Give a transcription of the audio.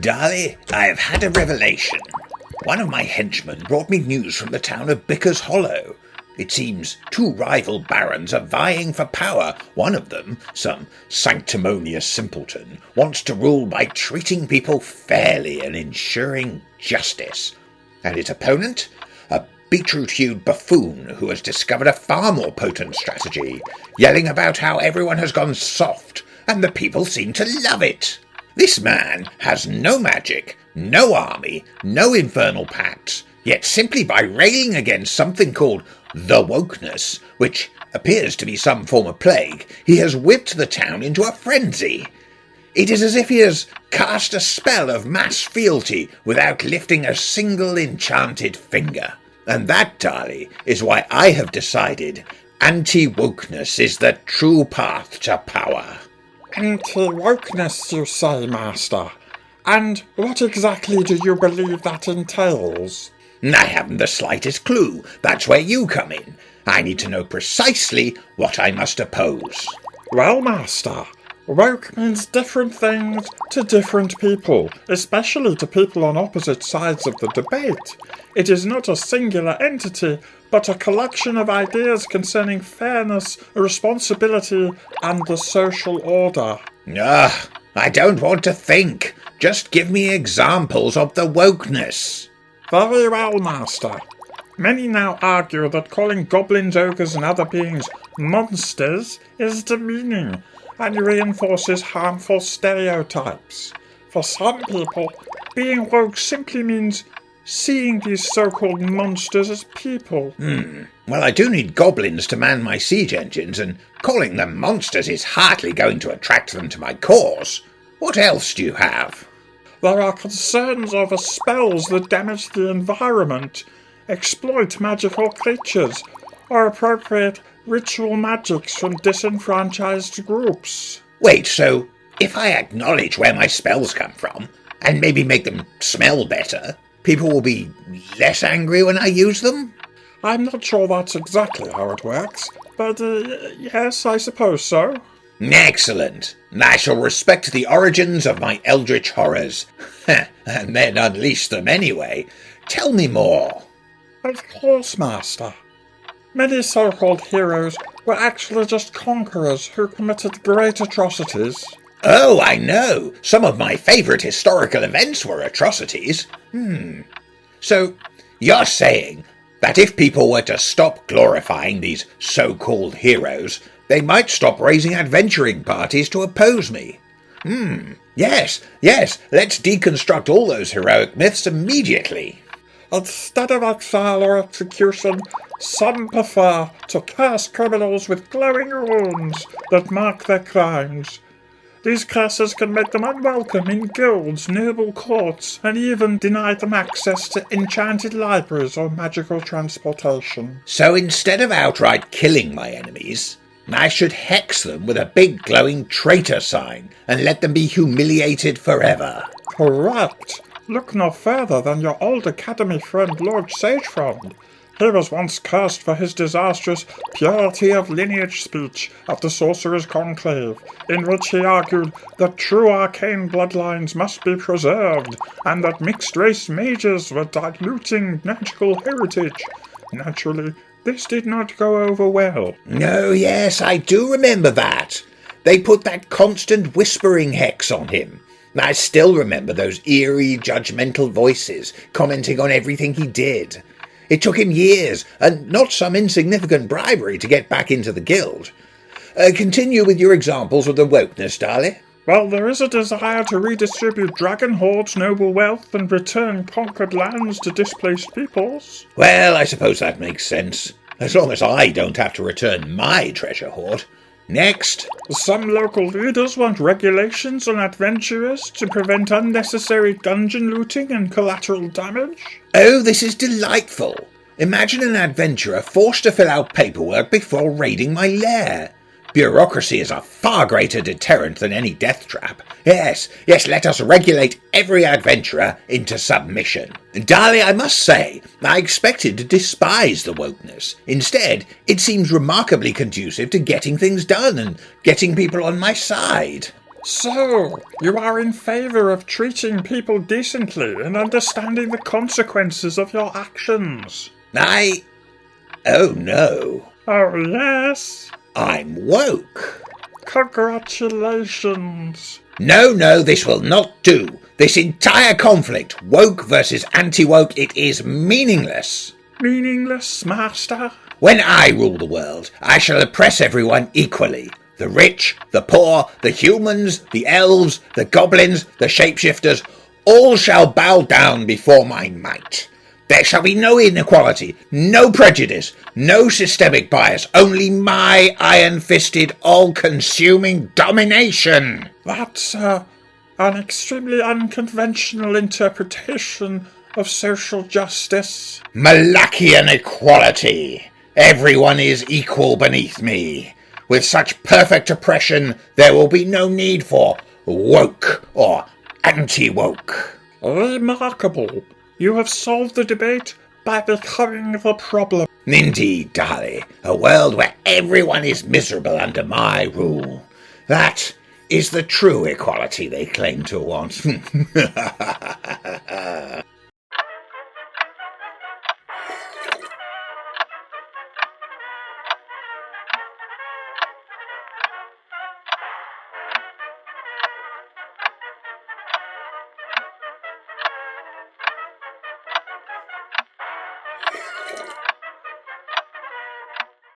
Darley, I have had a revelation. One of my henchmen brought me news from the town of Bicker's Hollow. It seems two rival barons are vying for power. One of them, some sanctimonious simpleton, wants to rule by treating people fairly and ensuring justice. And his opponent? A beetroot-hued buffoon who has discovered a far more potent strategy, yelling about how everyone has gone soft, and the people seem to love it. This man has no magic, no army, no infernal pacts, yet simply by railing against something called the Wokeness, which appears to be some form of plague, he has whipped the town into a frenzy. It is as if he has cast a spell of mass fealty without lifting a single enchanted finger. And that, Darley, is why I have decided anti-wokeness is the true path to power. Anti-wokeness, you say, Master? And what exactly do you believe that entails? I haven't the slightest clue. That's where you come in. I need to know precisely what I must oppose. Well, Master, woke means different things to different people, especially to people on opposite sides of the debate. It is not a singular entity, but a collection of ideas concerning fairness, responsibility, and the social order. I don't want to think. Just give me examples of the wokeness. Very well, Master. Many now argue that calling goblins, ogres, and other beings monsters is demeaning and reinforces harmful stereotypes. For some people, being woke simply means seeing these so-called monsters as people. Well, I do need goblins to man my siege engines, and calling them monsters is hardly going to attract them to my cause. What else do you have? There are concerns over spells that damage the environment, exploit magical creatures, or appropriate ritual magics from disenfranchised groups. Wait, so if I acknowledge where my spells come from, and maybe make them smell better, people will be less angry when I use them? I'm not sure that's exactly how it works, but yes, I suppose so. Excellent. I shall respect the origins of my eldritch horrors, and then unleash them anyway. Tell me more. Of course, Master. Many so-called heroes were actually just conquerors who committed great atrocities. Oh, I know. Some of my favourite historical events were atrocities. So, you're saying that if people were to stop glorifying these so-called heroes, they might stop raising adventuring parties to oppose me. Yes, let's deconstruct all those heroic myths immediately. Instead of exile or execution, some prefer to curse criminals with glowing runes that mark their crimes. These curses can make them unwelcome in guilds, noble courts, and even deny them access to enchanted libraries or magical transportation. So instead of outright killing my enemies, I should hex them with a big glowing traitor sign and let them be humiliated forever. Correct. Look no further than your old academy friend Lord Sagefrond. He was once cursed for his disastrous purity of lineage speech at the Sorcerer's Conclave, in which he argued that true arcane bloodlines must be preserved, and that mixed-race mages were diluting magical heritage. Naturally, this did not go over well. Oh, yes, I do remember that. They put that constant whispering hex on him. I still remember those eerie, judgmental voices commenting on everything he did. It took him years, and not some insignificant bribery, to get back into the guild. Continue with your examples of the wokeness, Darley. Well, there is a desire to redistribute dragon hordes' noble wealth and return conquered lands to displaced peoples. Well, I suppose that makes sense, as long as I don't have to return my treasure hoard. Next. Some local leaders want regulations on adventurers to prevent unnecessary dungeon looting and collateral damage. Oh, this is delightful. Imagine an adventurer forced to fill out paperwork before raiding my lair. Bureaucracy is a far greater deterrent than any death trap. Yes, let us regulate every adventurer into submission. Darley, I must say, I expected to despise the wokeness. Instead, it seems remarkably conducive to getting things done and getting people on my side. So, you are in favour of treating people decently and understanding the consequences of your actions? Oh no. Oh yes. I'm woke. Congratulations. No, this will not do. This entire conflict, woke versus anti-woke, it is meaningless. Meaningless, master? When I rule the world, I shall oppress everyone equally. The rich, the poor, the humans, the elves, the goblins, the shapeshifters, all shall bow down before my might. There shall be no inequality, no prejudice, no systemic bias, only my iron-fisted, all-consuming domination. That's an extremely unconventional interpretation of social justice. Malachian equality. Everyone is equal beneath me. With such perfect oppression, there will be no need for woke or anti-woke. Remarkable. You have solved the debate by becoming the problem. Indeed, Dolly, a world where everyone is miserable under my rule. That is the true equality they claim to want.